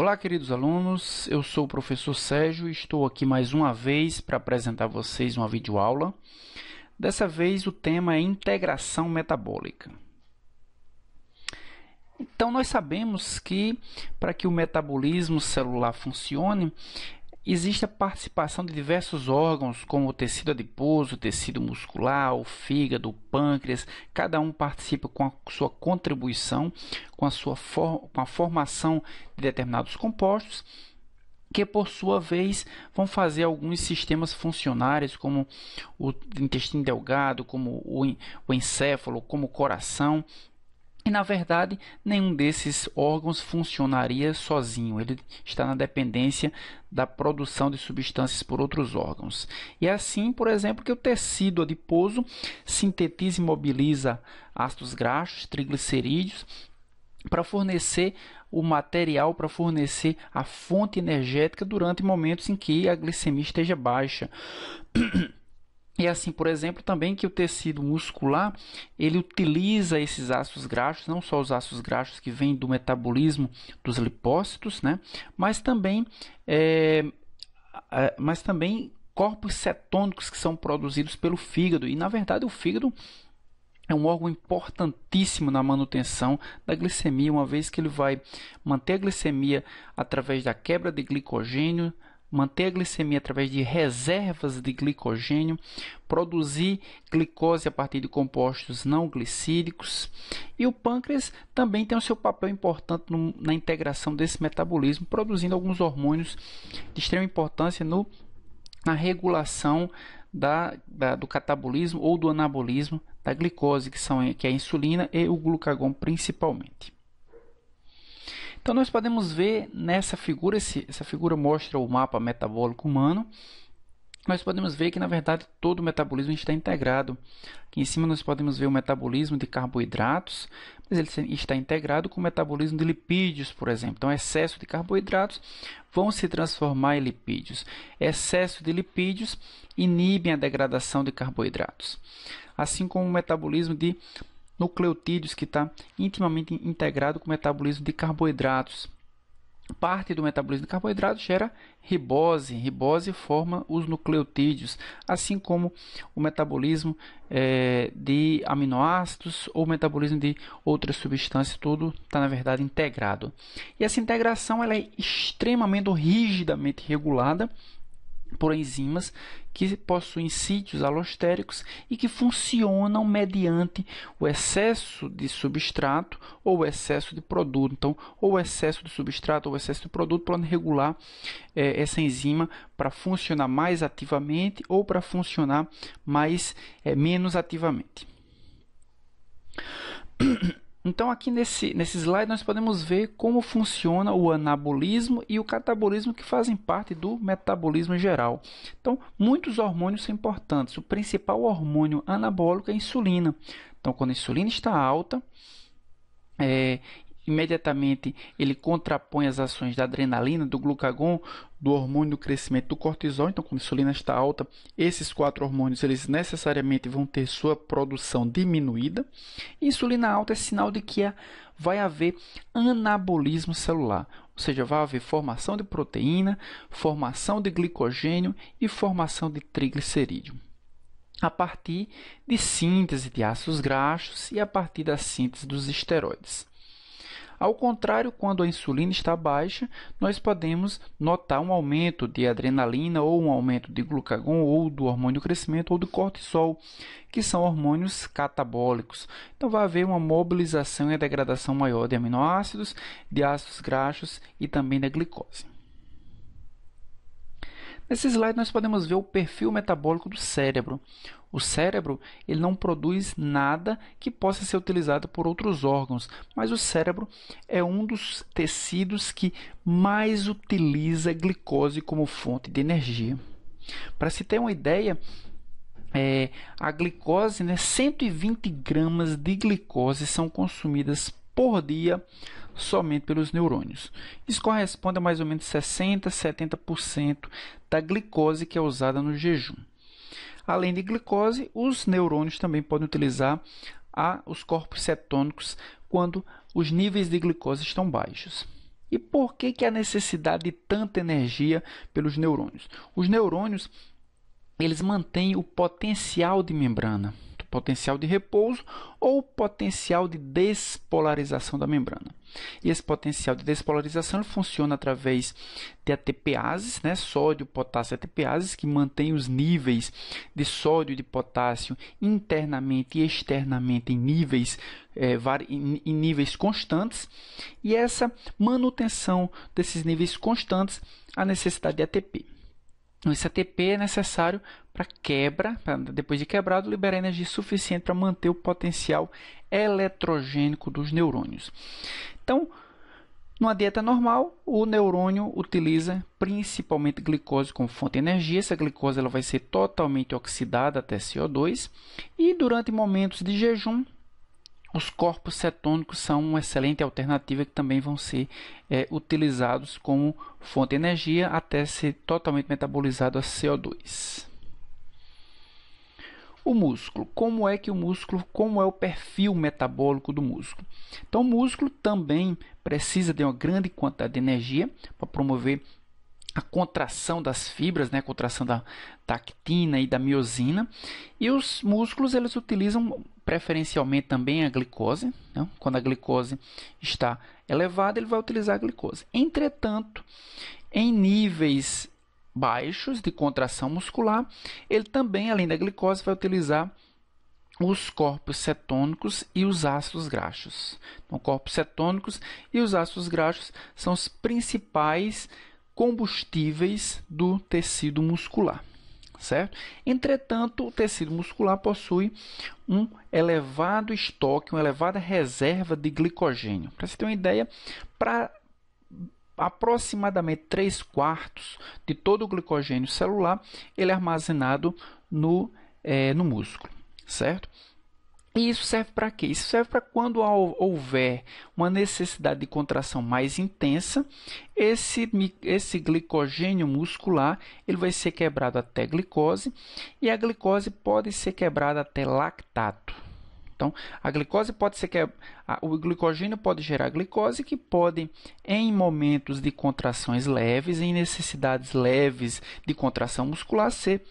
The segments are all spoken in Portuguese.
Olá, queridos alunos, eu sou o professor Sérgio e estou aqui mais uma vez para apresentar a vocês uma videoaula. Dessa vez o tema é integração metabólica. Então, nós sabemos que para que o metabolismo celular funcione, existe a participação de diversos órgãos, como o tecido adiposo, o tecido muscular, o fígado, o pâncreas. Cada um participa com a sua contribuição, com a formação de determinados compostos, que por sua vez vão fazer alguns sistemas funcionários, como o intestino delgado, como o encéfalo, como o coração. E, na verdade, nenhum desses órgãos funcionaria sozinho. Ele está na dependência da produção de substâncias por outros órgãos. E é assim, por exemplo, que o tecido adiposo sintetiza e mobiliza ácidos graxos, triglicerídeos, para fornecer o material, para fornecer a fonte energética durante momentos em que a glicemia esteja baixa. E assim, por exemplo, também que o tecido muscular, ele utiliza esses ácidos graxos, não só os ácidos graxos que vêm do metabolismo dos lipócitos, né? mas também corpos cetônicos que são produzidos pelo fígado. E, na verdade, o fígado é um órgão importantíssimo na manutenção da glicemia, uma vez que ele vai manter a glicemia através da quebra de glicogênio, manter a glicemia através de reservas de glicogênio, produzir glicose a partir de compostos não glicídicos. E o pâncreas também tem o seu papel importante na integração desse metabolismo, produzindo alguns hormônios de extrema importância na regulação do catabolismo ou do anabolismo da glicose, que é a insulina e o glucagon principalmente. Então, nós podemos ver nessa figura, essa figura mostra o mapa metabólico humano. Nós podemos ver que, na verdade, todo o metabolismo está integrado. Aqui em cima nós podemos ver o metabolismo de carboidratos, mas ele está integrado com o metabolismo de lipídios, por exemplo. Então, excesso de carboidratos vão se transformar em lipídios. Excesso de lipídios inibem a degradação de carboidratos. Assim como o metabolismo de nucleotídeos, que está intimamente integrado com o metabolismo de carboidratos. Parte do metabolismo de carboidratos gera ribose. Ribose forma os nucleotídeos, assim como o metabolismo de aminoácidos ou o metabolismo de outras substâncias, tudo está, na verdade, integrado. E essa integração ela é extremamente rigidamente regulada por enzimas que possuem sítios alostéricos e que funcionam mediante o excesso de substrato ou o excesso de produto. Então, ou o excesso de substrato ou o excesso de produto podem regular essa enzima para funcionar mais ativamente ou para funcionar menos ativamente. Então, aqui nesse slide, nós podemos ver como funciona o anabolismo e o catabolismo, que fazem parte do metabolismo geral. Então, muitos hormônios são importantes. O principal hormônio anabólico é a insulina. Então, quando a insulina está alta, imediatamente ele contrapõe as ações da adrenalina, do glucagon, do hormônio do crescimento, do cortisol. Então, quando a insulina está alta, esses quatro hormônios eles necessariamente vão ter sua produção diminuída. E insulina alta é sinal de que vai haver anabolismo celular, ou seja, vai haver formação de proteína, formação de glicogênio e formação de triglicerídeo, a partir de síntese de ácidos graxos e a partir da síntese dos esteroides. Ao contrário, quando a insulina está baixa, nós podemos notar um aumento de adrenalina ou um aumento de glucagon ou do hormônio do crescimento ou do cortisol, que são hormônios catabólicos. Então, vai haver uma mobilização e a degradação maior de aminoácidos, de ácidos graxos e também da glicose. Nesse slide, nós podemos ver o perfil metabólico do cérebro. O cérebro ele não produz nada que possa ser utilizado por outros órgãos, mas o cérebro é um dos tecidos que mais utiliza glicose como fonte de energia. Para se ter uma ideia, a glicose, 120 gramas de glicose são consumidas por dia somente pelos neurônios. Isso corresponde a mais ou menos 60 a 70% da glicose que é usada no jejum. Além de glicose, os neurônios também podem utilizar os corpos cetônicos quando os níveis de glicose estão baixos. E por que a necessidade de tanta energia pelos neurônios? Os neurônios, eles mantêm o potencial de membrana, o potencial de repouso ou o potencial de despolarização da membrana. E esse potencial de despolarização funciona através de ATPases, sódio, potássio ATPases, que mantém os níveis de sódio e de potássio internamente e externamente em níveis constantes. E essa manutenção desses níveis constantes, a necessidade de ATP. Esse ATP é necessário para depois de quebrado, liberar energia suficiente para manter o potencial eletrogênico dos neurônios. Então, numa dieta normal, o neurônio utiliza principalmente glicose como fonte de energia. Essa glicose ela vai ser totalmente oxidada até CO2 e durante momentos de jejum, os corpos cetônicos são uma excelente alternativa que também vão ser utilizados como fonte de energia até ser totalmente metabolizado a CO2. O músculo. Como é o perfil metabólico do músculo? Então, o músculo também precisa de uma grande quantidade de energia para promover a contração das fibras, a contração da actina e da miosina. E os músculos eles utilizam preferencialmente também a glicose. Quando a glicose está elevada, ele vai utilizar a glicose. Entretanto, em níveis baixos de contração muscular, ele também, além da glicose, vai utilizar os corpos cetônicos e os ácidos graxos. Então, corpos cetônicos e os ácidos graxos são os principais combustíveis do tecido muscular, certo? Entretanto, o tecido muscular possui um elevado estoque, uma elevada reserva de glicogênio. Para você ter uma ideia, para aproximadamente 3/4 de todo o glicogênio celular, ele é armazenado no músculo, certo? E isso serve para quê? Isso serve para quando houver uma necessidade de contração mais intensa, esse glicogênio muscular ele vai ser quebrado até glicose, e a glicose pode ser quebrada até lactato. Então, a glicose pode ser o glicogênio pode gerar glicose que pode, em momentos de contrações leves, em necessidades leves de contração muscular, ser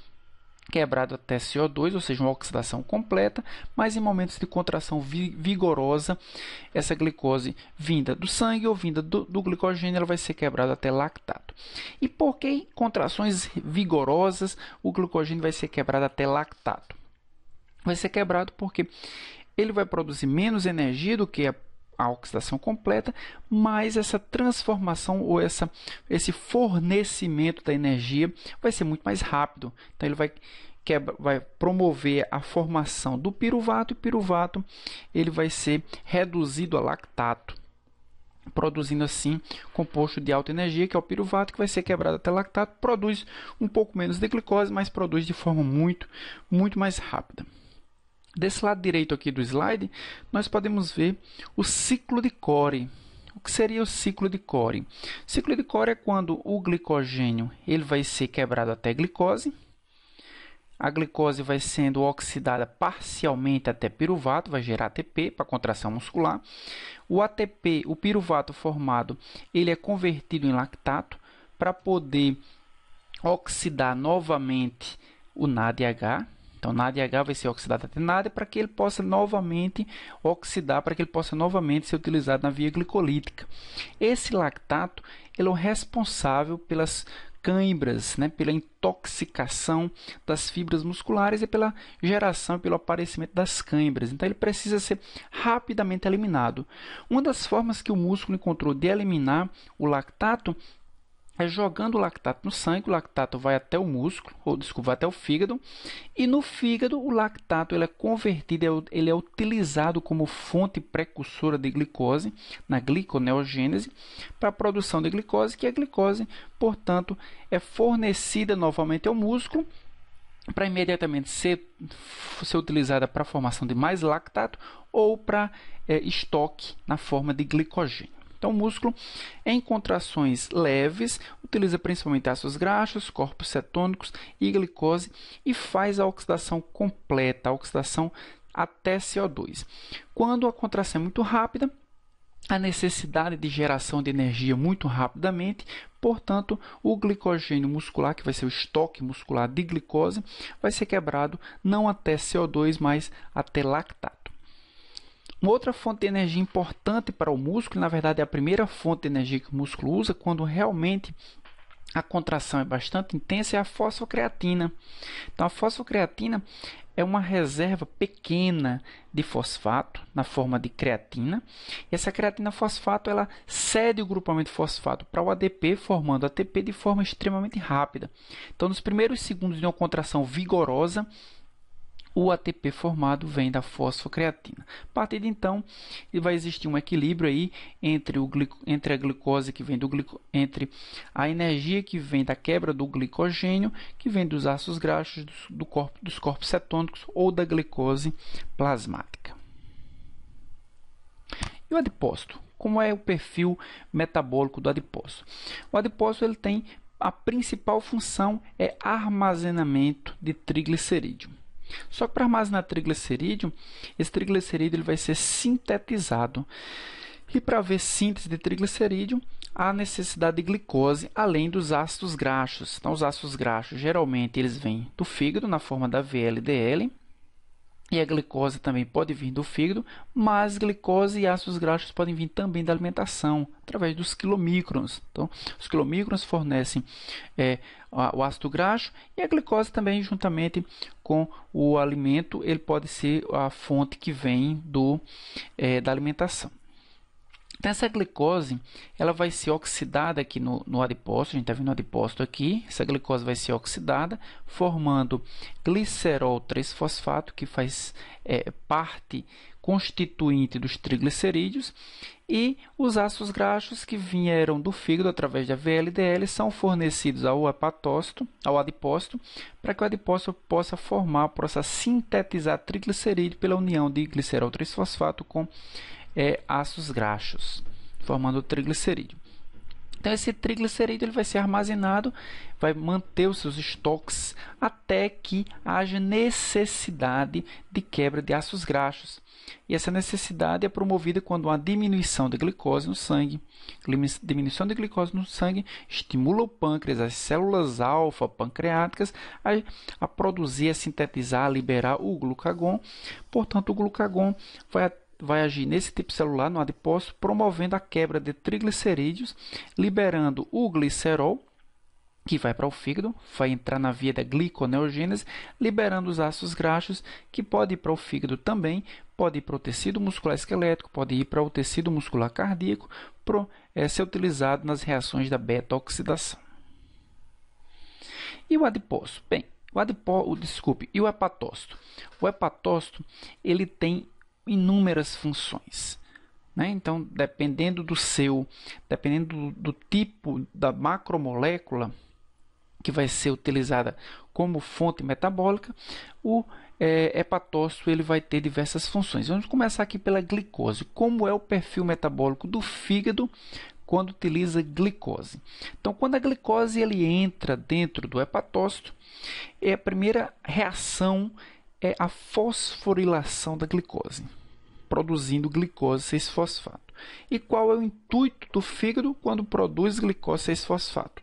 quebrado até CO2, ou seja, uma oxidação completa, mas em momentos de contração vigorosa, essa glicose vinda do sangue ou vinda do glicogênio, ela vai ser quebrada até lactato. E por que em contrações vigorosas o glicogênio vai ser quebrado até lactato? Vai ser quebrado porque ele vai produzir menos energia do que a oxidação completa, mas essa transformação ou esse fornecimento da energia vai ser muito mais rápido. Então, ele vai promover a formação do piruvato, e o piruvato ele vai ser reduzido a lactato, produzindo assim composto de alta energia, que é o piruvato, que vai ser quebrado até lactato, produz um pouco menos de glicose, mas produz de forma muito mais rápida. Desse lado direito aqui do slide, nós podemos ver o ciclo de Cori. O que seria o ciclo de Cori? O ciclo de Cori é quando o glicogênio ele vai ser quebrado até glicose. A glicose vai sendo oxidada parcialmente até piruvato, vai gerar ATP para contração muscular. O ATP, o piruvato formado, ele é convertido em lactato para poder oxidar novamente o NADH. Então, NADH vai ser oxidado até NAD para que ele possa novamente oxidar, para que ele possa novamente ser utilizado na via glicolítica. Esse lactato ele é o responsável pelas cãibras, pela intoxicação das fibras musculares e pela geração e pelo aparecimento das cãibras. Então, ele precisa ser rapidamente eliminado. Uma das formas que o músculo encontrou de eliminar o lactato é jogando o lactato no sangue. O lactato vai até o músculo, vai até o fígado, e no fígado o lactato ele é convertido, ele é utilizado como fonte precursora de glicose na gliconeogênese para a produção de glicose, que a glicose, portanto, é fornecida novamente ao músculo para imediatamente ser utilizada para a formação de mais lactato ou para estoque na forma de glicogênio. Então, o músculo, em contrações leves, utiliza principalmente ácidos graxos, corpos cetônicos e glicose e faz a oxidação completa, a oxidação até CO2. Quando a contração é muito rápida, a necessidade de geração de energia muito rapidamente, portanto, o glicogênio muscular, que vai ser o estoque muscular de glicose, vai ser quebrado não até CO2, mas até lactato. Uma outra fonte de energia importante para o músculo, na verdade é a primeira fonte de energia que o músculo usa quando realmente a contração é bastante intensa, é a fosfocreatina. Então, a fosfocreatina é uma reserva pequena de fosfato na forma de creatina. E essa creatina fosfato ela cede o grupamento fosfato para o ADP, formando ATP de forma extremamente rápida. Então, nos primeiros segundos de uma contração vigorosa, o ATP formado vem da fosfocreatina. A partir de então, vai existir um equilíbrio aí entre a glicose que vem entre a energia que vem da quebra do glicogênio, que vem dos ácidos graxos dos corpos cetônicos ou da glicose plasmática. E o adipócito? Como é o perfil metabólico do adipócito? O adipócito ele tem a principal função é armazenamento de triglicerídeo. Só que para armazenar triglicerídeo, esse triglicerídeo ele vai ser sintetizado. E para haver síntese de triglicerídeo, há necessidade de glicose, além dos ácidos graxos. Então, os ácidos graxos, geralmente, eles vêm do fígado, na forma da VLDL. E a glicose também pode vir do fígado, mas glicose e ácidos graxos podem vir também da alimentação, através dos quilomicrons. Então, os quilomicrons fornecem o ácido graxo e a glicose também, juntamente com o alimento, ele pode ser a fonte que vem da alimentação. Então, essa glicose ela vai ser oxidada aqui no adipócito, a gente está vendo o adipócito aqui, essa glicose vai ser oxidada, formando glicerol 3-fosfato, que faz parte constituinte dos triglicerídeos, e os ácidos graxos que vieram do fígado através da VLDL são fornecidos ao adipócito, para que o adipócito possa sintetizar triglicerídeo pela união de glicerol 3-fosfato com ácidos graxos, formando o triglicerídeo. Então, esse triglicerídeo ele vai ser armazenado, vai manter os seus estoques até que haja necessidade de quebra de ácidos graxos. E essa necessidade é promovida quando há diminuição de glicose no sangue. Diminuição de glicose no sangue estimula o pâncreas, as células alfa pancreáticas, a produzir, a sintetizar, a liberar o glucagon. Portanto, o glucagon vai agir nesse tipo celular, no adipócito, promovendo a quebra de triglicerídeos, liberando o glicerol, que vai para o fígado, vai entrar na via da gliconeogênese, liberando os ácidos graxos, que pode ir para o fígado também, pode ir para o tecido muscular esquelético, pode ir para o tecido muscular cardíaco, ser utilizado nas reações da beta-oxidação. E o adipócito? Bem, e o hepatócito? O hepatócito ele tem inúmeras funções, né? Então, dependendo do tipo da macromolécula que vai ser utilizada como fonte metabólica, o hepatócito ele vai ter diversas funções. Vamos começar aqui pela glicose. Como é o perfil metabólico do fígado quando utiliza glicose? Então, quando a glicose ele entra dentro do hepatócito, a primeira reação é a fosforilação da glicose, produzindo glicose 6-fosfato. E qual é o intuito do fígado quando produz glicose 6-fosfato?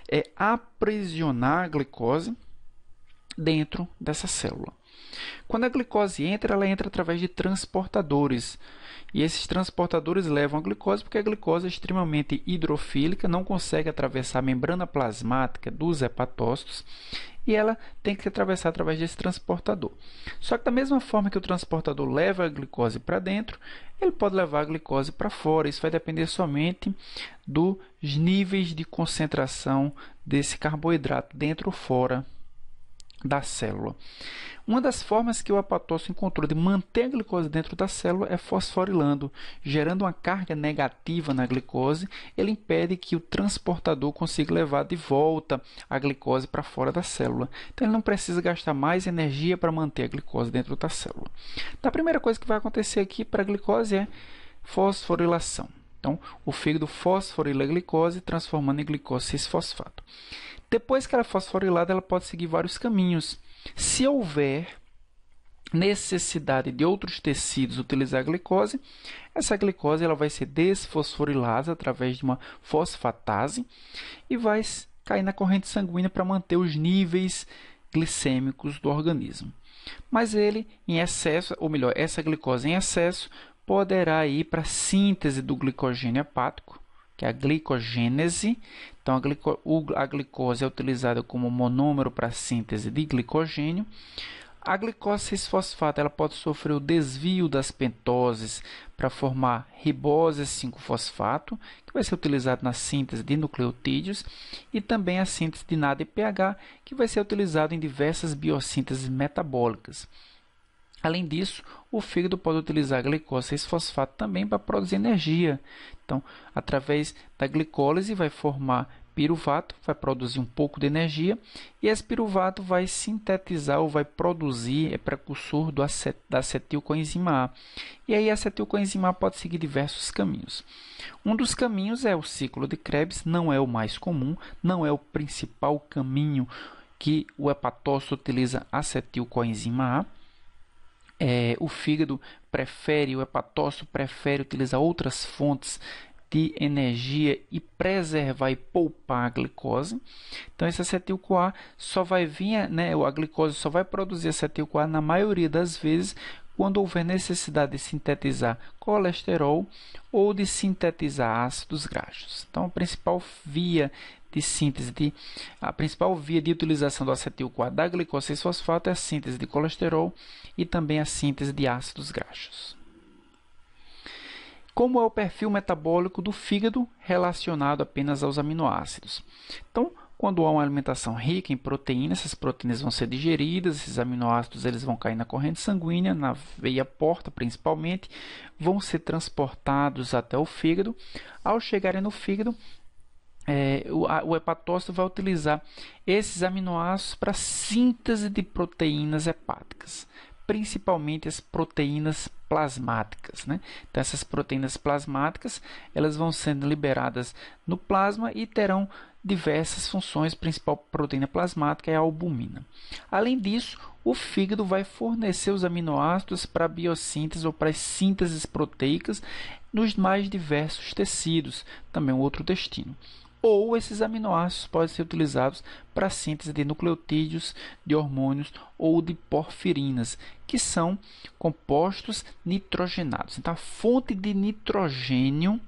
É aprisionar a glicose dentro dessa célula. Quando a glicose entra, ela entra através de transportadores. E esses transportadores levam a glicose porque a glicose é extremamente hidrofílica, não consegue atravessar a membrana plasmática dos hepatócitos e ela tem que atravessar através desse transportador. Só que da mesma forma que o transportador leva a glicose para dentro, ele pode levar a glicose para fora. Isso vai depender somente dos níveis de concentração desse carboidrato dentro ou fora da célula. Uma das formas que o hepatócito encontrou de manter a glicose dentro da célula é fosforilando, gerando uma carga negativa na glicose. Ele impede que o transportador consiga levar de volta a glicose para fora da célula. Então, ele não precisa gastar mais energia para manter a glicose dentro da célula. Então, a primeira coisa que vai acontecer aqui para a glicose é fosforilação. Então, o fígado fosforila a glicose, transformando em glicose 6-fosfato. Depois que ela é fosforilada, ela pode seguir vários caminhos. Se houver necessidade de outros tecidos utilizar a glicose, essa glicose ela vai ser desfosforilada através de uma fosfatase e vai cair na corrente sanguínea para manter os níveis glicêmicos do organismo. Mas ele em excesso, ou melhor, essa glicose em excesso poderá ir para a síntese do glicogênio hepático, que é a glicogênese. Então, a glicose é utilizada como monômero para a síntese de glicogênio. A glicose 6-fosfato ela pode sofrer o desvio das pentoses para formar ribose 5-fosfato, que vai ser utilizado na síntese de nucleotídeos, e também a síntese de NADPH, que vai ser utilizado em diversas biossínteses metabólicas. Além disso, o fígado pode utilizar a glicose 6-fosfato também para produzir energia. Então, através da glicólise vai formar piruvato, vai produzir um pouco de energia, e esse piruvato vai sintetizar ou vai produzir, é precursor da acetilcoenzima A. E aí a acetilcoenzima A pode seguir diversos caminhos. Um dos caminhos é o ciclo de Krebs, não é o mais comum, não é o principal caminho que o hepatócito utiliza acetilcoenzima A. O fígado prefere, o hepatócito prefere utilizar outras fontes de energia e preservar e poupar a glicose. Então, esse acetil-CoA só vai vir, a glicose só vai produzir acetil-CoA na maioria das vezes quando houver necessidade de sintetizar colesterol ou de sintetizar ácidos graxos. Então, a principal via de utilização do acetil-CoA da glicose 6-fosfato é a síntese de colesterol e também a síntese de ácidos graxos. Como é o perfil metabólico do fígado relacionado apenas aos aminoácidos? Então, quando há uma alimentação rica em proteínas, essas proteínas vão ser digeridas, esses aminoácidos eles vão cair na corrente sanguínea, na veia porta principalmente, vão ser transportados até o fígado. Ao chegarem no fígado, o hepatócito vai utilizar esses aminoácidos para síntese de proteínas hepáticas, principalmente as proteínas plasmáticas, Então, essas proteínas plasmáticas elas vão sendo liberadas no plasma e terão diversas funções. A principal proteína plasmática é a albumina. Além disso, o fígado vai fornecer os aminoácidos para a biossíntese ou para as sínteses proteicas nos mais diversos tecidos, também um outro destino. Ou esses aminoácidos podem ser utilizados para a síntese de nucleotídeos, de hormônios ou de porfirinas, que são compostos nitrogenados. Então, a fonte de nitrogênio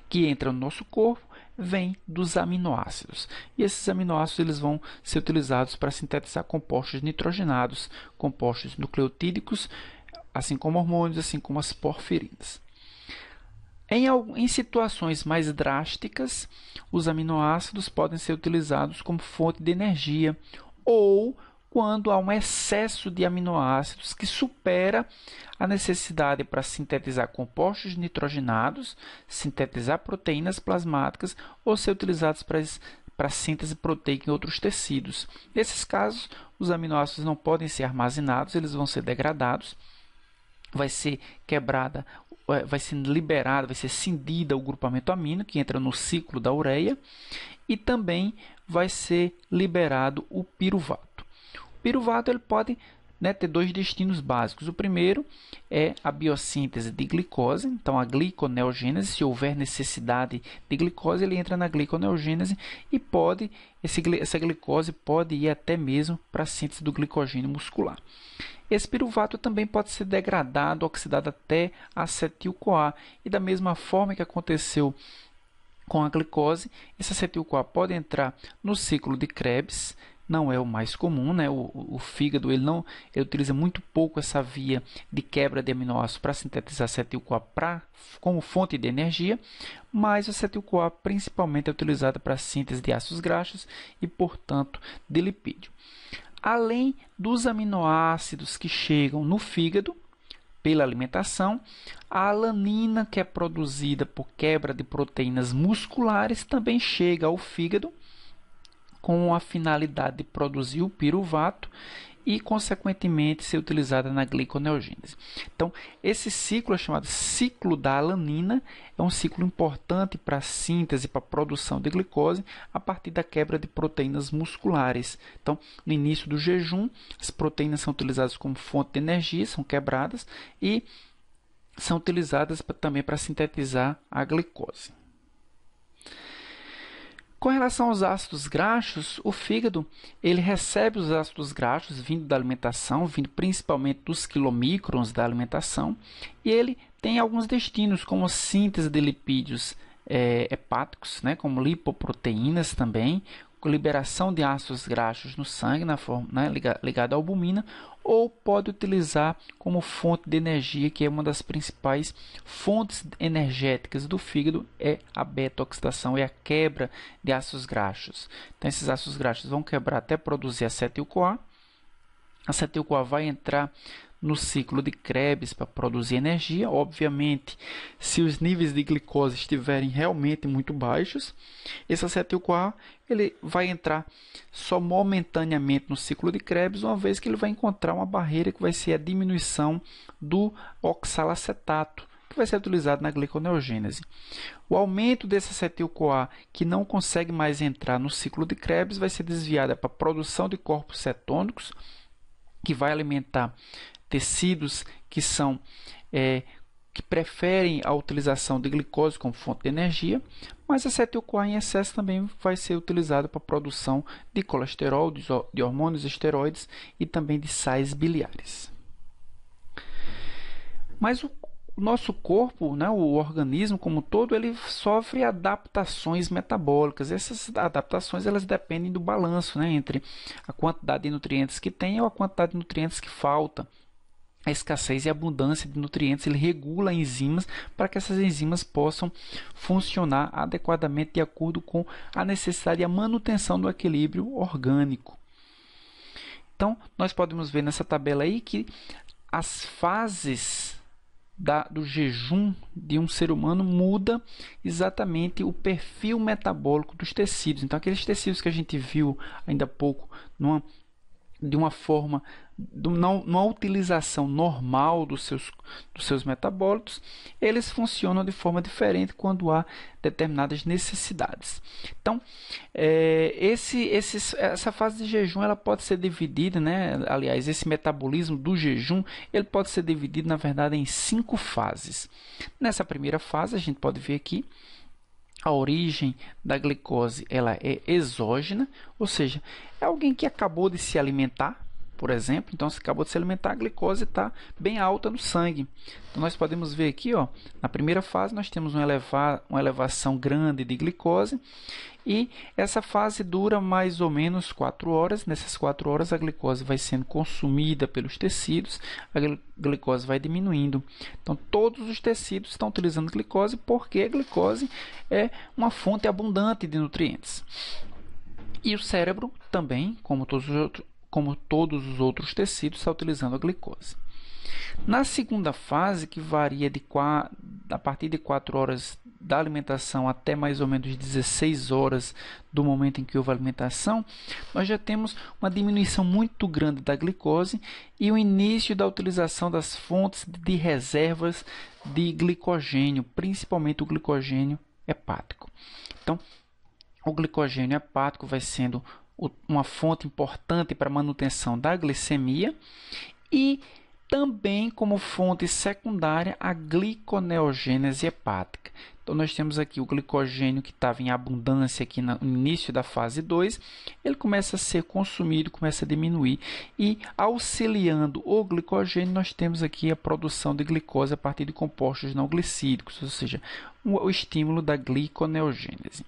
que entra no nosso corpo vem dos aminoácidos. E esses aminoácidos eles vão ser utilizados para sintetizar compostos nitrogenados, compostos nucleotídicos, assim como hormônios, assim como as porfirinas. Em situações mais drásticas, os aminoácidos podem ser utilizados como fonte de energia ou quando há um excesso de aminoácidos que supera a necessidade para sintetizar compostos nitrogenados, sintetizar proteínas plasmáticas ou ser utilizados para síntese proteica em outros tecidos. Nesses casos, os aminoácidos não podem ser armazenados, eles vão ser degradados, vai ser quebrada, vai ser liberada, vai ser cindida o grupamento amino, que entra no ciclo da ureia, e também vai ser liberado o piruvato. O piruvato ele pode ter dois destinos básicos. O primeiro é a biossíntese de glicose, então a gliconeogênese. Se houver necessidade de glicose, ele entra na gliconeogênese e essa glicose pode ir até mesmo para a síntese do glicogênio muscular. Esse piruvato também pode ser degradado, oxidado até acetil-CoA. E da mesma forma que aconteceu com a glicose, esse acetil-CoA pode entrar no ciclo de Krebs, não é o mais comum, o fígado ele utiliza muito pouco essa via de quebra de aminoácidos para sintetizar acetil-CoA como fonte de energia, mas o acetil-CoA principalmente é utilizado para a síntese de ácidos graxos e, portanto, de lipídio. Além dos aminoácidos que chegam no fígado pela alimentação, a alanina, que é produzida por quebra de proteínas musculares, também chega ao fígado com a finalidade de produzir o piruvato e, consequentemente, ser utilizada na gliconeogênese. Então, esse ciclo é chamado ciclo da alanina, é um ciclo importante para a síntese, para a produção de glicose, a partir da quebra de proteínas musculares. Então, no início do jejum, as proteínas são utilizadas como fonte de energia, são quebradas e são utilizadas também para sintetizar a glicose. Com relação aos ácidos graxos, o fígado ele recebe os ácidos graxos vindo da alimentação, vindo principalmente dos quilomicrons da alimentação, e ele tem alguns destinos, como a síntese de lipídios hepáticos, né, como lipoproteínas também, com liberação de ácidos graxos no sangue, na forma, né, ligado à albumina, ou pode utilizar como fonte de energia, que é uma das principais fontes energéticas do fígado, é a beta-oxidação, é a quebra de ácidos graxos. Então, esses ácidos graxos vão quebrar até produzir acetil-CoA. A acetil-CoA vai entrar no ciclo de Krebs para produzir energia. Obviamente, se os níveis de glicose estiverem realmente muito baixos, esse acetil-CoA ele vai entrar só momentaneamente no ciclo de Krebs, uma vez que ele vai encontrar uma barreira que vai ser a diminuição do oxalacetato, que vai ser utilizado na gliconeogênese. O aumento desse acetil-CoA, que não consegue mais entrar no ciclo de Krebs, vai ser desviado para a produção de corpos cetônicos, que vai alimentar tecidos que que preferem a utilização de glicose como fonte de energia, mas a acetil-CoA em excesso também vai ser utilizado para a produção de colesterol, de hormônios esteroides e também de sais biliares. Mas o nosso corpo, né, o organismo como um todo, ele sofre adaptações metabólicas. Essas adaptações elas dependem do balanço, né, entre a quantidade de nutrientes que tem ou a quantidade de nutrientes que falta. A escassez e a abundância de nutrientes ele regula enzimas para que essas enzimas possam funcionar adequadamente de acordo com a necessidade e a manutenção do equilíbrio orgânico. Então, nós podemos ver nessa tabela aí que as fases do jejum de um ser humano muda exatamente o perfil metabólico dos tecidos. Então, aqueles tecidos que a gente viu ainda há pouco de uma forma, numa utilização normal dos seus metabólitos, eles funcionam de forma diferente quando há determinadas necessidades. Então, essa fase de jejum ela pode ser dividida, né? Aliás, esse metabolismo do jejum ele pode ser dividido, na verdade, em 5 fases. Nessa primeira fase, a gente pode ver aqui, a origem da glicose ela é exógena, ou seja, é alguém que acabou de se alimentar, por exemplo. Então, se acabou de se alimentar, a glicose está bem alta no sangue. Então, nós podemos ver aqui, ó, na primeira fase, nós temos uma elevação grande de glicose. E essa fase dura mais ou menos 4 horas. Nessas 4 horas, a glicose vai sendo consumida pelos tecidos, a glicose vai diminuindo. Então, todos os tecidos estão utilizando glicose porque a glicose é uma fonte abundante de nutrientes. E o cérebro também, como todos os outros tecidos, está utilizando a glicose. Na segunda fase, que varia a partir de 4 horas da alimentação até mais ou menos 16 horas do momento em que houve a alimentação, nós já temos uma diminuição muito grande da glicose e o início da utilização das fontes de reservas de glicogênio, principalmente o glicogênio hepático. Então, o glicogênio hepático vai sendo uma fonte importante para a manutenção da glicemia e também como fonte secundária a gliconeogênese hepática. Então, nós temos aqui o glicogênio que estava em abundância aqui no início da fase 2, ele começa a ser consumido, começa a diminuir e auxiliando o glicogênio, nós temos aqui a produção de glicose a partir de compostos não glicídicos, ou seja, o estímulo da gliconeogênese.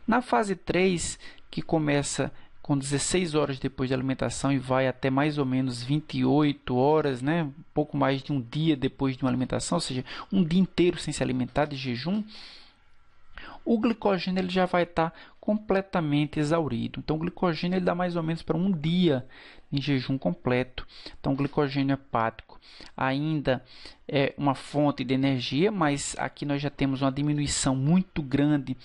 Na fase 3, que começa com 16 horas depois da alimentação e vai até mais ou menos 28 horas, né? Um pouco mais de um dia depois de uma alimentação, ou seja, um dia inteiro sem se alimentar, de jejum, o glicogênio ele já vai estar completamente exaurido. Então, o glicogênio ele dá mais ou menos para um dia em jejum completo. Então, o glicogênio hepático ainda é uma fonte de energia, mas aqui nós já temos uma diminuição muito grande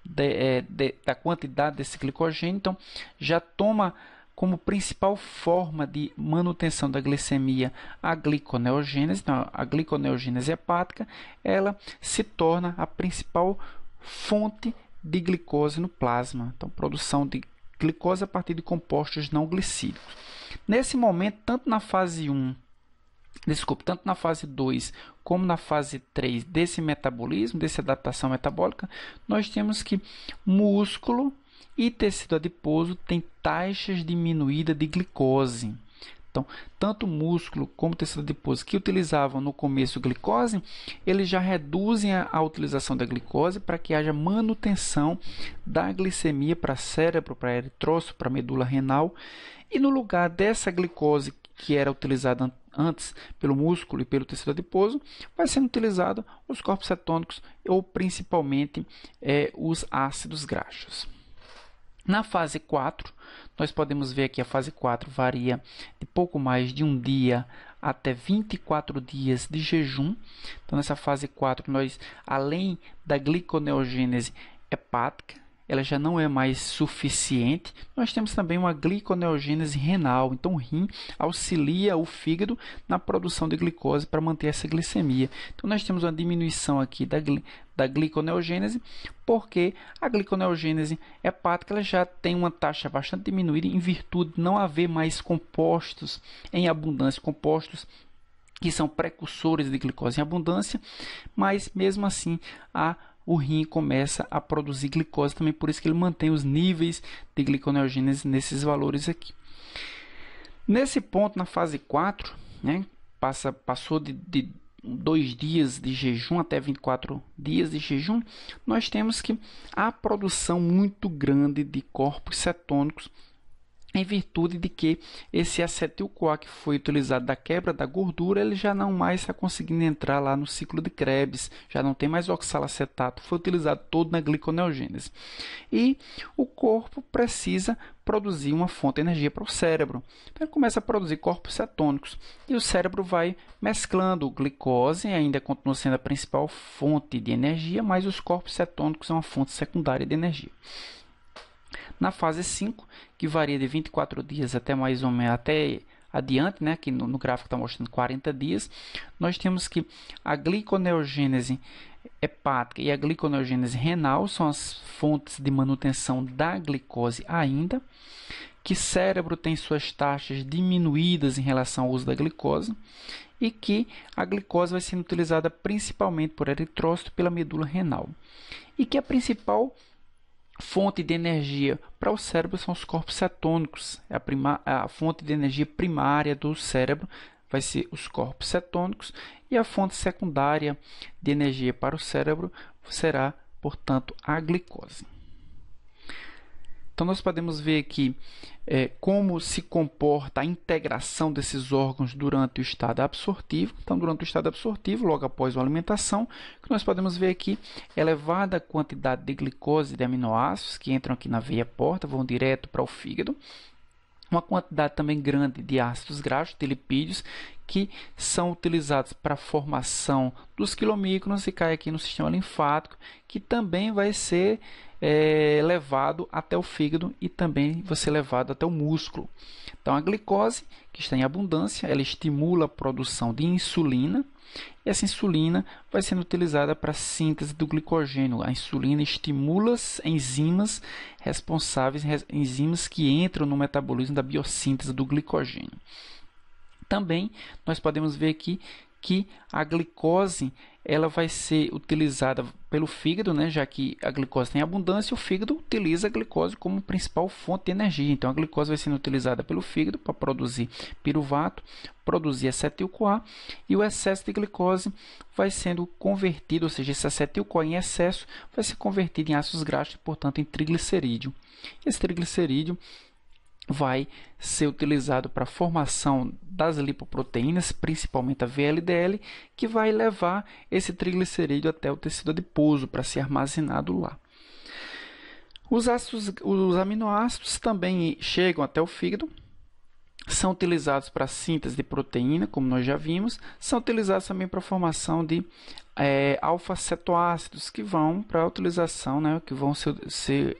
da quantidade desse glicogênio. Então, já toma como principal forma de manutenção da glicemia a gliconeogênese. Então, a gliconeogênese hepática, ela se torna a principal fonte de glicose no plasma. Então, produção de glicose a partir de compostos não glicídicos. Nesse momento, tanto na fase 2 como na fase 3 desse metabolismo, dessa adaptação metabólica, nós temos que músculo e tecido adiposo têm taxas diminuídas de glicose. Então, tanto o músculo como o tecido adiposo que utilizavam no começo glicose, eles já reduzem a utilização da glicose para que haja manutenção da glicemia para cérebro, para eritrócito, para medula renal. E no lugar dessa glicose que era utilizada antes pelo músculo e pelo tecido adiposo, vai sendo utilizado os corpos cetônicos ou principalmente os ácidos graxos. Na fase 4, nós podemos ver que a fase 4 varia de pouco mais de um dia até 24 dias de jejum. Então, nessa fase 4, nós, além da gliconeogênese hepática, ela já não é mais suficiente. Nós temos também uma gliconeogênese renal. Então, o rim auxilia o fígado na produção de glicose para manter essa glicemia. Então, nós temos uma diminuição aqui da gliconeogênese, porque a gliconeogênese hepática ela já tem uma taxa bastante diminuída em virtude de não haver mais compostos em abundância, compostos que são precursores de glicose em abundância, mas mesmo assim o rim começa a produzir glicose também, por isso que ele mantém os níveis de gliconeogênese nesses valores aqui. Nesse ponto, na fase 4, passou de 2 dias de jejum até 24 dias de jejum, nós temos que a produção muito grande de corpos cetônicos, em virtude de que esse acetil-CoA que foi utilizado da quebra da gordura, ele já não mais está conseguindo entrar lá no ciclo de Krebs, já não tem mais oxalacetato, foi utilizado todo na gliconeogênese. E o corpo precisa produzir uma fonte de energia para o cérebro. Então, ele começa a produzir corpos cetônicos e o cérebro vai mesclando glicose, ainda continua sendo a principal fonte de energia, mas os corpos cetônicos são uma fonte secundária de energia. Na fase 5, que varia de 24 dias até mais ou menos até adiante, aqui no gráfico está mostrando 40 dias, nós temos que a gliconeogênese hepática e a gliconeogênese renal são as fontes de manutenção da glicose ainda, que cérebro tem suas taxas diminuídas em relação ao uso da glicose e que a glicose vai sendo utilizada principalmente por eritrócito pela medula renal e que a principal fonte de energia para o cérebro são os corpos cetônicos. A fonte de energia primária do cérebro vai ser os corpos cetônicos e a fonte secundária de energia para o cérebro será, portanto, a glicose. Então, nós podemos ver aqui como se comporta a integração desses órgãos durante o estado absortivo. Então, durante o estado absortivo, logo após a alimentação, o que nós podemos ver aqui, elevada quantidade de glicose e de aminoácidos que entram aqui na veia porta, vão direto para o fígado. Uma quantidade também grande de ácidos graxos, de lipídios, que são utilizados para a formação dos quilomíconos e cai aqui no sistema linfático, que também vai ser levado até o fígado e também vai ser levado até o músculo. Então, a glicose, que está em abundância, ela estimula a produção de insulina, e essa insulina vai sendo utilizada para a síntese do glicogênio. A insulina estimula as enzimas responsáveis, enzimas que entram no metabolismo da biossíntese do glicogênio. Também nós podemos ver aqui que a glicose ela vai ser utilizada pelo fígado, já que a glicose tem abundância, o fígado utiliza a glicose como principal fonte de energia. Então, a glicose vai sendo utilizada pelo fígado para produzir piruvato, produzir acetil-CoA, e o excesso de glicose vai sendo convertido, ou seja, esse acetil-CoA em excesso vai ser convertido em ácidos graxos e, portanto, em triglicerídeo. Esse triglicerídeo vai ser utilizado para a formação das lipoproteínas, principalmente a VLDL, que vai levar esse triglicerídeo até o tecido adiposo para ser armazenado lá. Os aminoácidos também chegam até o fígado, são utilizados para a síntese de proteína, como nós já vimos, são utilizados também para a formação de alfa-cetoácidos, que vão para a utilização, que vão ser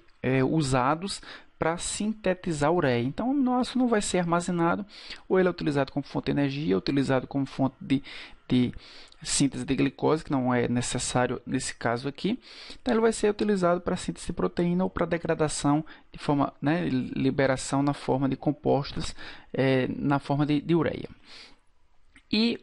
usados para sintetizar ureia. Então, o aminoácido não vai ser armazenado, ou ele é utilizado como fonte de energia, utilizado como fonte de síntese de glicose, que não é necessário nesse caso aqui. Então, ele vai ser utilizado para síntese de proteína ou para degradação, de forma, né, liberação na forma de compostos, na forma de ureia. E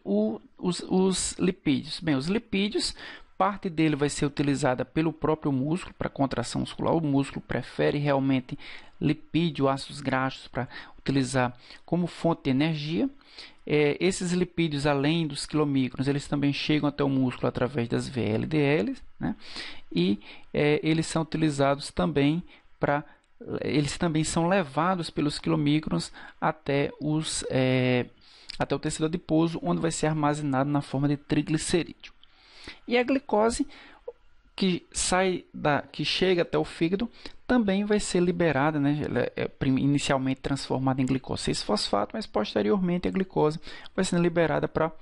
os lipídios? Bem, os lipídios, parte dele vai ser utilizada pelo próprio músculo para contração muscular. O músculo prefere realmente lipídio, ácidos graxos, para utilizar como fonte de energia. Esses lipídios, além dos quilomicrons, eles também chegam até o músculo através das VLDL, né? E eles são utilizados também para... Eles também são levados pelos quilomicrons até o tecido adiposo, onde vai ser armazenado na forma de triglicerídeo. E a glicose que chega até o fígado também vai ser liberada, né? Ela é inicialmente transformada em glicose 6-fosfato, mas posteriormente a glicose vai sendo liberada para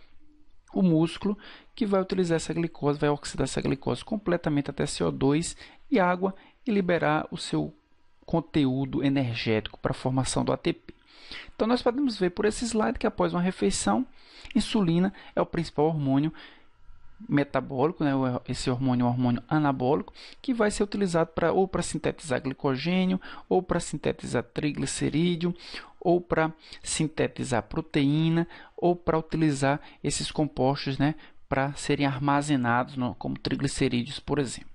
o músculo, que vai utilizar essa glicose, vai oxidar essa glicose completamente até CO2 e água e liberar o seu conteúdo energético para a formação do ATP. Então, nós podemos ver por esse slide que após uma refeição, insulina é o principal hormônio metabólico, né? Esse hormônio é um hormônio anabólico, que vai ser utilizado ou para sintetizar glicogênio, ou para sintetizar triglicerídeo, ou para sintetizar proteína, ou para utilizar esses compostos, né, para serem armazenados como triglicerídeos, por exemplo.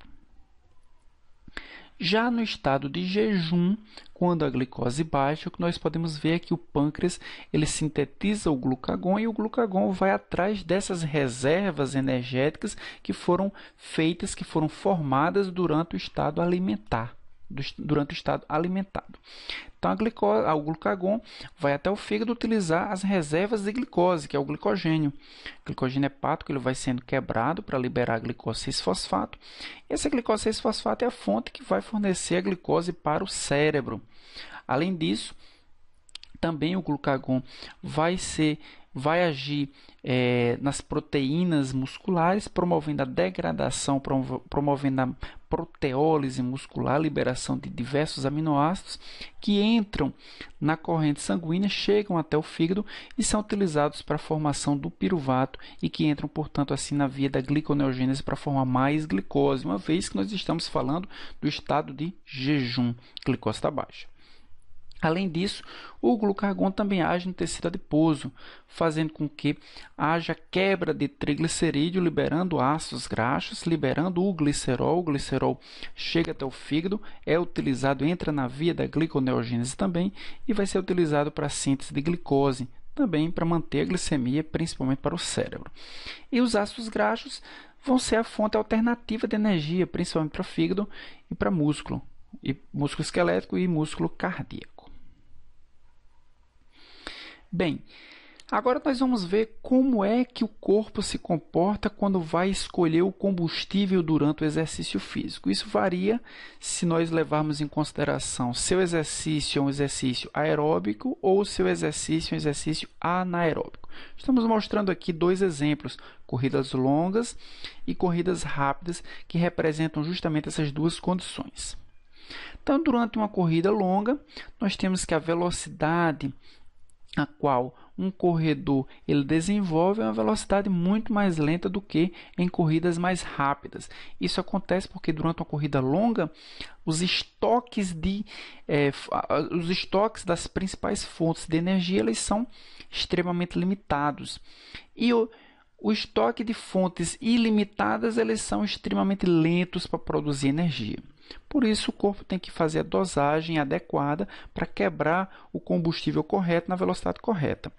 Já no estado de jejum, quando a glicose baixa, o que nós podemos ver é que o pâncreas ele sintetiza o glucagon e o glucagon vai atrás dessas reservas energéticas que foram feitas, que foram formadas durante o estado alimentar. Então, o glucagon vai até o fígado utilizar as reservas de glicose, que é o glicogênio. O glicogênio hepático ele vai sendo quebrado para liberar a glicose 6-fosfato. E essa glicose 6-fosfato é a fonte que vai fornecer a glicose para o cérebro. Além disso, também o glucagon vai agir nas proteínas musculares, promovendo a degradação, promovendo a proteólise muscular, liberação de diversos aminoácidos que entram na corrente sanguínea, chegam até o fígado e são utilizados para a formação do piruvato e que entram, portanto, assim na via da gliconeogênese para formar mais glicose, uma vez que nós estamos falando do estado de jejum, glicose está baixa. Além disso, o glucagon também age no tecido adiposo, fazendo com que haja quebra de triglicerídeo, liberando ácidos graxos, liberando o glicerol. O glicerol chega até o fígado, é utilizado, entra na via da gliconeogênese também e vai ser utilizado para a síntese de glicose, também para manter a glicemia, principalmente para o cérebro. E os ácidos graxos vão ser a fonte alternativa de energia, principalmente para o fígado e para músculo esquelético e músculo cardíaco. Bem, agora nós vamos ver como é que o corpo se comporta quando vai escolher o combustível durante o exercício físico. Isso varia se nós levarmos em consideração se o exercício é um exercício aeróbico ou se o exercício é um exercício anaeróbico. Estamos mostrando aqui dois exemplos, corridas longas e corridas rápidas, que representam justamente essas duas condições. Então, durante uma corrida longa, nós temos que a velocidade a qual um corredor ele desenvolve é uma velocidade muito mais lenta do que em corridas mais rápidas. Isso acontece porque durante uma corrida longa os estoques das principais fontes de energia eles são extremamente limitados e o estoque de fontes ilimitadas eles são extremamente lentos para produzir energia. Por isso, o corpo tem que fazer a dosagem adequada para quebrar o combustível correto na velocidade correta.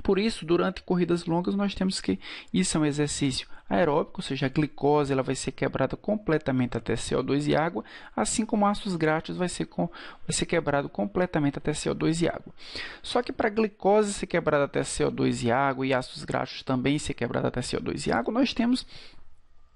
Por isso, durante corridas longas, nós temos que isso é um exercício aeróbico, ou seja, a glicose ela vai ser quebrada completamente até CO2 e água, assim como ácidos graxos vai ser quebrado completamente até CO2 e água. Só que para a glicose ser quebrada até CO2 e água e ácidos graxos também ser quebrado até CO2 e água, nós temos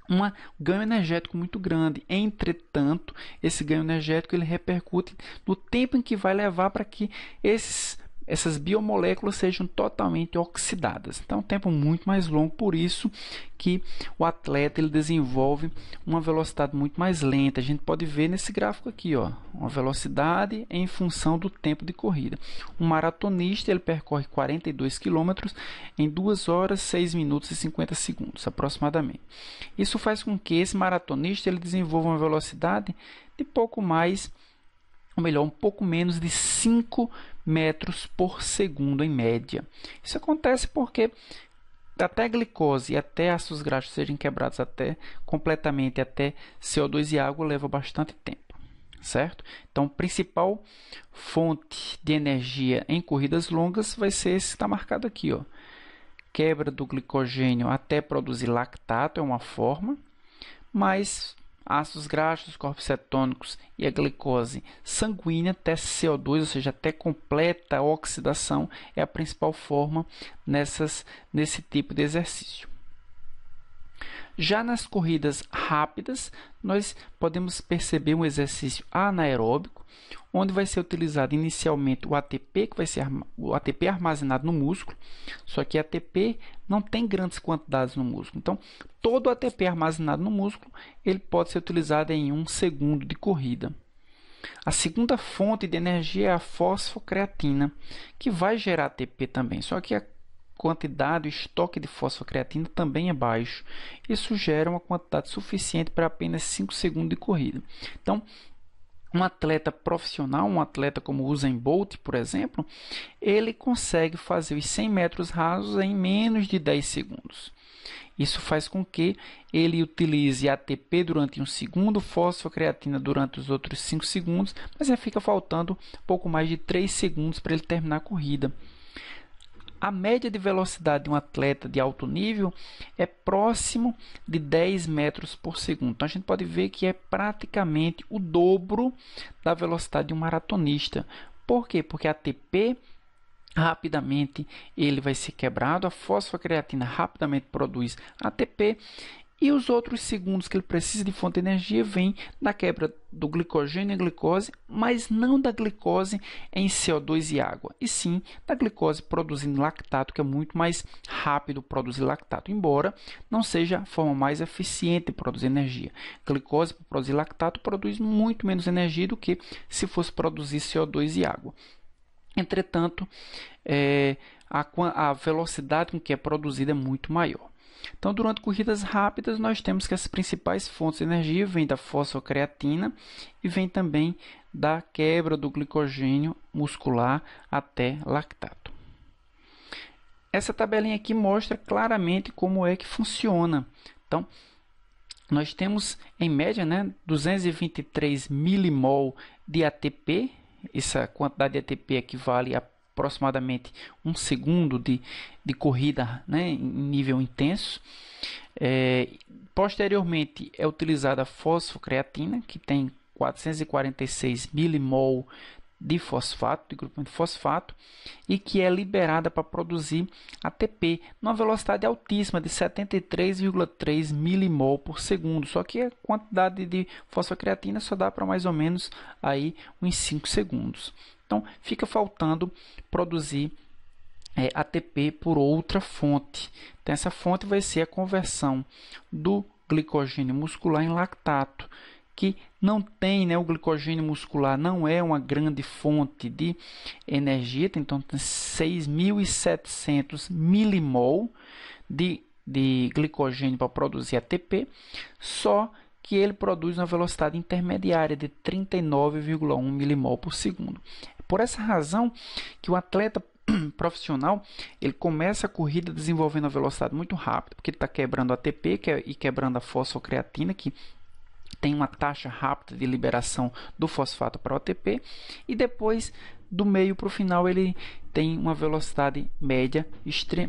um ganho energético muito grande. Entretanto, esse ganho energético ele repercute no tempo em que vai levar para que esses essas biomoléculas sejam totalmente oxidadas. Então, é um tempo muito mais longo, por isso que o atleta ele desenvolve uma velocidade muito mais lenta. A gente pode ver nesse gráfico aqui, ó, uma velocidade em função do tempo de corrida. Um maratonista ele percorre 42 quilômetros em 2 horas, 6 minutos e 50 segundos, aproximadamente. Isso faz com que esse maratonista ele desenvolva uma velocidade de pouco mais, ou melhor, um pouco menos de 5 metros por segundo em média. Isso acontece porque até a glicose e até ácidos graxos serem quebrados completamente até CO2 e água leva bastante tempo, certo? Então, a principal fonte de energia em corridas longas vai ser esse que está marcado aqui, ó. Quebra do glicogênio até produzir lactato é uma forma, mas ácidos graxos, corpos cetônicos e a glicose sanguínea até CO2, ou seja, até completa oxidação, é a principal forma nesse tipo de exercício. Já nas corridas rápidas, nós podemos perceber um exercício anaeróbico, onde vai ser utilizado inicialmente o ATP, que vai ser o ATP armazenado no músculo, só que ATP não tem grandes quantidades no músculo. Então, todo o ATP armazenado no músculo ele pode ser utilizado em 1 segundo de corrida. A segunda fonte de energia é a fosfocreatina, que vai gerar ATP também, só que a quantidade, o estoque de fosfocreatina também é baixo. Isso gera uma quantidade suficiente para apenas 5 segundos de corrida. Então, um atleta profissional, um atleta como o Usain Bolt, por exemplo, ele consegue fazer os 100 metros rasos em menos de 10 segundos. Isso faz com que ele utilize ATP durante 1 segundo, fosfocreatina durante os outros 5 segundos, mas fica faltando pouco mais de 3 segundos para ele terminar a corrida. A média de velocidade de um atleta de alto nível é próximo de 10 metros por segundo. Então, a gente pode ver que é praticamente o dobro da velocidade de um maratonista. Por quê? Porque a ATP rapidamente ele vai ser quebrado, a fosfocreatina rapidamente produz ATP e os outros segundos que ele precisa de fonte de energia vêm da quebra do glicogênio e glicose, mas não da glicose em CO2 e água, e sim da glicose produzindo lactato, que é muito mais rápido produzir lactato, embora não seja a forma mais eficiente de produzir energia. Glicose para produzir lactato produz muito menos energia do que se fosse produzir CO2 e água. Entretanto, a velocidade com que é produzida é muito maior. Então, durante corridas rápidas, nós temos que as principais fontes de energia vêm da fosfocreatina e vêm também da quebra do glicogênio muscular até lactato. Essa tabelinha aqui mostra claramente como é que funciona. Então, nós temos em média 223 milimol de ATP. Essa quantidade de ATP equivale a aproximadamente 1 segundo de corrida, em nível intenso. Posteriormente é utilizada a fosfocreatina, que tem 446 milimol de fosfato, de grupamento de fosfato, e que é liberada para produzir ATP numa velocidade altíssima de 73,3 milimol por segundo. Só que a quantidade de fosfocreatina só dá para mais ou menos aí uns 5 segundos. Então, fica faltando produzir ATP por outra fonte. Então, essa fonte vai ser a conversão do glicogênio muscular em lactato, que não tem, o glicogênio muscular não é uma grande fonte de energia, então tem 6.700 milimol de glicogênio para produzir ATP, só que ele produz uma velocidade intermediária de 39,1 milimol por segundo. Por essa razão que o atleta profissional ele começa a corrida desenvolvendo a velocidade muito rápida, porque ele está quebrando ATP e quebrando a fosfocreatina, que tem uma taxa rápida de liberação do fosfato para o ATP, e depois do meio para o final ele tem uma velocidade média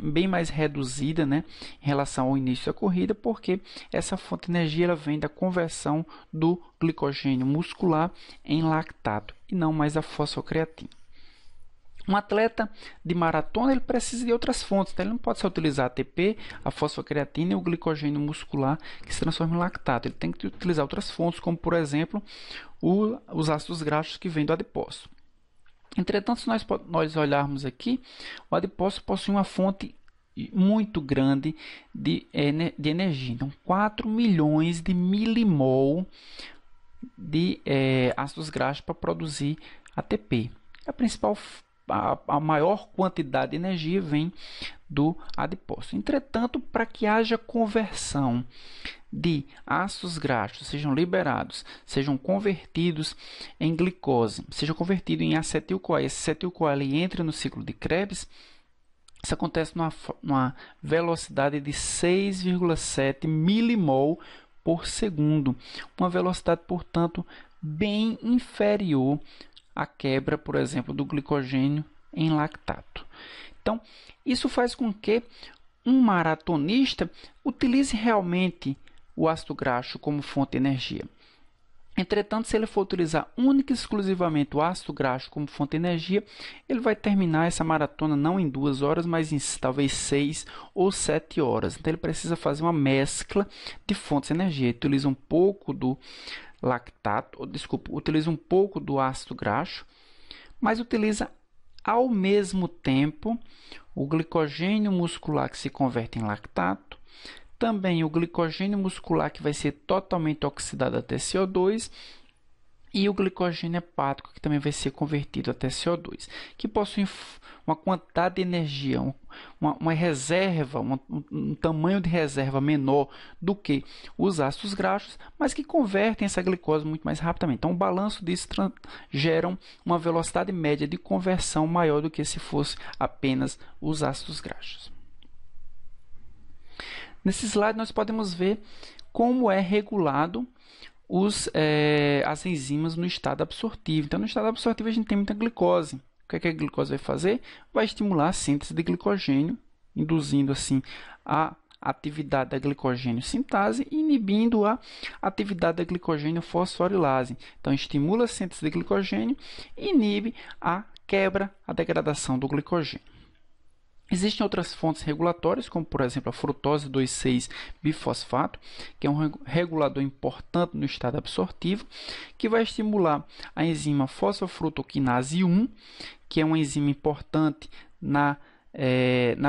bem mais reduzida, em relação ao início da corrida, porque essa fonte de energia ela vem da conversão do glicogênio muscular em lactato e não mais a fosfocreatina. Um atleta de maratona ele precisa de outras fontes, então ele não pode só utilizar a ATP, a fosfocreatina e o glicogênio muscular que se transforma em lactato. Ele tem que utilizar outras fontes, como por exemplo os ácidos graxos que vêm do adipócito. Entretanto, se nós olharmos aqui, o adipócito possui uma fonte muito grande de energia. Então, 4 milhões de milimol de ácidos graxos para produzir ATP. A maior quantidade de energia vem do adipócito. Entretanto, para que haja conversão de ácidos graxos, sejam liberados, sejam convertidos em glicose, sejam convertidos em acetil-CoA, esse acetil-CoA entra no ciclo de Krebs, isso acontece numa velocidade de 6,7 milimol por segundo, uma velocidade, portanto, bem inferior à quebra, por exemplo, do glicogênio em lactato. Então, isso faz com que um maratonista utilize realmente o ácido graxo como fonte de energia. Entretanto, se ele for utilizar única e exclusivamente o ácido graxo como fonte de energia, ele vai terminar essa maratona não em 2 horas, mas em talvez 6 ou 7 horas. Então, ele precisa fazer uma mescla de fontes de energia. Ele utiliza um pouco do utiliza um pouco do ácido graxo, mas utiliza ao mesmo tempo o glicogênio muscular que se converte em lactato, também o glicogênio muscular que vai ser totalmente oxidado até CO2 e o glicogênio hepático que também vai ser convertido até CO2, que possui uma quantidade de energia, uma reserva, um tamanho de reserva menor do que os ácidos graxos, mas que convertem essa glicose muito mais rapidamente. Então, o balanço disso gera uma velocidade média de conversão maior do que se fosse apenas os ácidos graxos. Nesse slide, nós podemos ver como é regulado as enzimas no estado absortivo. Então, no estado absortivo, a gente tem muita glicose. O que é que a glicose vai fazer? Vai estimular a síntese de glicogênio, induzindo assim a atividade da glicogênio sintase e inibindo a atividade da glicogênio fosforilase. Então, estimula a síntese de glicogênio e inibe a quebra, a degradação do glicogênio. Existem outras fontes regulatórias, como por exemplo a frutose 2,6-bifosfato, que é um regulador importante no estado absortivo, que vai estimular a enzima fosfofrutoquinase 1, que é uma enzima importante na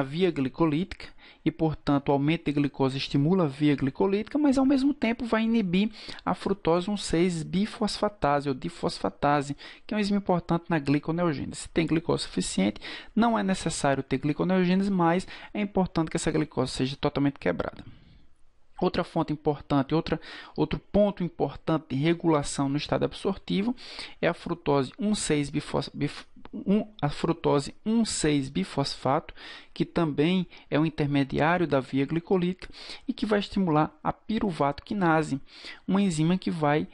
via glicolítica e, portanto, o aumento de glicose estimula a via glicolítica, mas ao mesmo tempo vai inibir a frutose 1,6-bifosfatase ou difosfatase, que é uma enzima importante na gliconeogênese. Se tem glicose suficiente, não é necessário ter gliconeogênese, mas é importante que essa glicose seja totalmente quebrada. Outra fonte importante, outro ponto importante de regulação no estado absortivo é a frutose 1,6-bifosfato, que também é um intermediário da via glicolítica e que vai estimular a piruvato quinase, uma enzima que vai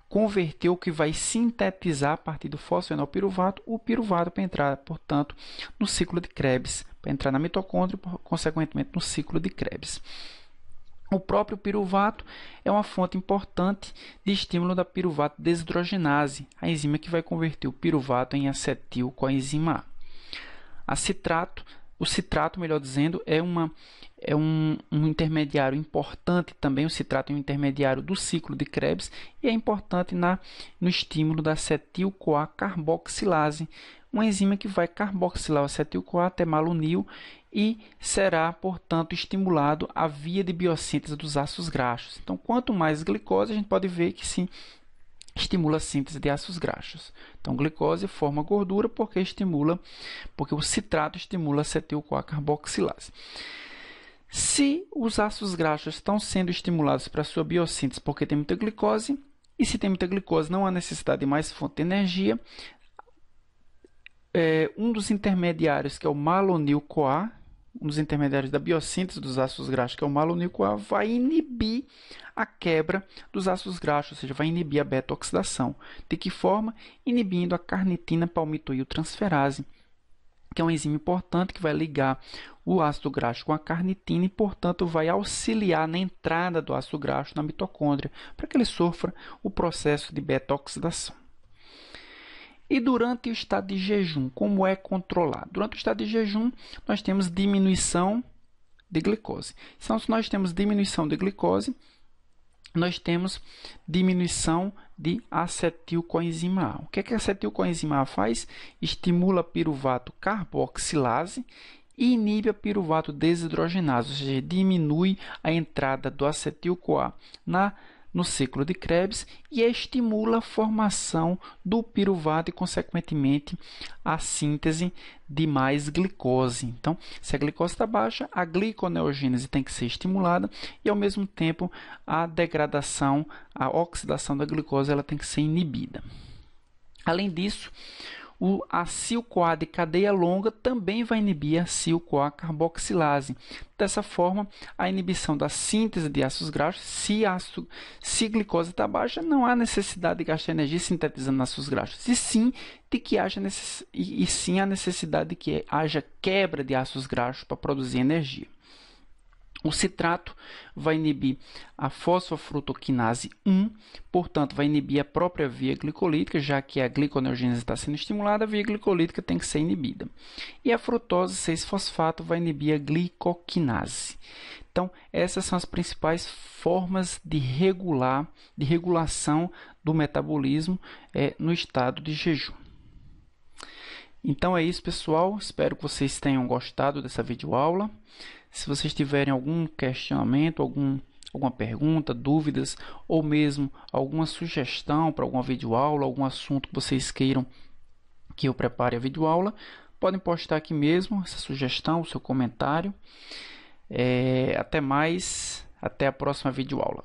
converter ou que vai sintetizar a partir do fosfenolpiruvato o piruvato para entrar, portanto, no ciclo de Krebs, para entrar na mitocôndria e, consequentemente, no ciclo de Krebs. O próprio piruvato é uma fonte importante de estímulo da piruvato desidrogenase, a enzima que vai converter o piruvato em acetil coenzima A. O citrato, melhor dizendo, é um intermediário importante também. O citrato é um intermediário do ciclo de Krebs e é importante no estímulo da acetil-CoA carboxilase, uma enzima que vai carboxilar o acetil-CoA até malonil e será, portanto, estimulado a via de biossíntese dos ácidos graxos. Então, quanto mais glicose, a gente pode ver que se estimula a síntese de ácidos graxos. Então, glicose forma gordura porque o citrato estimula a acetil-CoA carboxilase. Se os ácidos graxos estão sendo estimulados para sua biossíntese porque tem muita glicose, e se tem muita glicose não há necessidade de mais fonte de energia, um dos intermediários, que é o malonil-CoA, um dos intermediários da biossíntese dos ácidos graxos, que é o malonil-CoA, vai inibir a quebra dos ácidos graxos, ou seja, vai inibir a beta-oxidação. De que forma? Inibindo a carnitina palmitoiltransferase, que é uma enzima importante que vai ligar o ácido graxo com a carnitina e, portanto, vai auxiliar na entrada do ácido graxo na mitocôndria, para que ele sofra o processo de beta-oxidação. E durante o estado de jejum, como é controlado? Durante o estado de jejum, nós temos diminuição de glicose. Então, se nós temos diminuição de glicose, nós temos diminuição de acetilcoenzima A. O que a acetilcoenzima A faz? Estimula a piruvato carboxilase e inibe a piruvato desidrogenase, ou seja, diminui a entrada do acetil-CoA no ciclo de Krebs e estimula a formação do piruvato e, consequentemente, a síntese de mais glicose. Então, se a glicose está baixa, a gliconeogênese tem que ser estimulada e, ao mesmo tempo, a degradação, a oxidação da glicose, ela tem que ser inibida. Além disso, o acil-CoA de cadeia longa também vai inibir a acil-CoA carboxilase. Dessa forma, a inibição da síntese de ácidos graxos, se glicose está baixa, não há necessidade de gastar energia sintetizando ácidos graxos, e sim a necessidade de que haja quebra de ácidos graxos para produzir energia. O citrato vai inibir a fosfofrutoquinase 1, portanto, vai inibir a própria via glicolítica, já que a gliconeogênese está sendo estimulada, a via glicolítica tem que ser inibida. E a frutose 6-fosfato vai inibir a glicoquinase. Então, essas são as principais formas de regulação do metabolismo no estado de jejum. Então é isso, pessoal. Espero que vocês tenham gostado dessa videoaula. Se vocês tiverem algum questionamento, alguma pergunta, dúvidas ou mesmo alguma sugestão para alguma videoaula, algum assunto que vocês queiram que eu prepare a videoaula, podem postar aqui mesmo essa sugestão, o seu comentário. Até mais, até a próxima videoaula.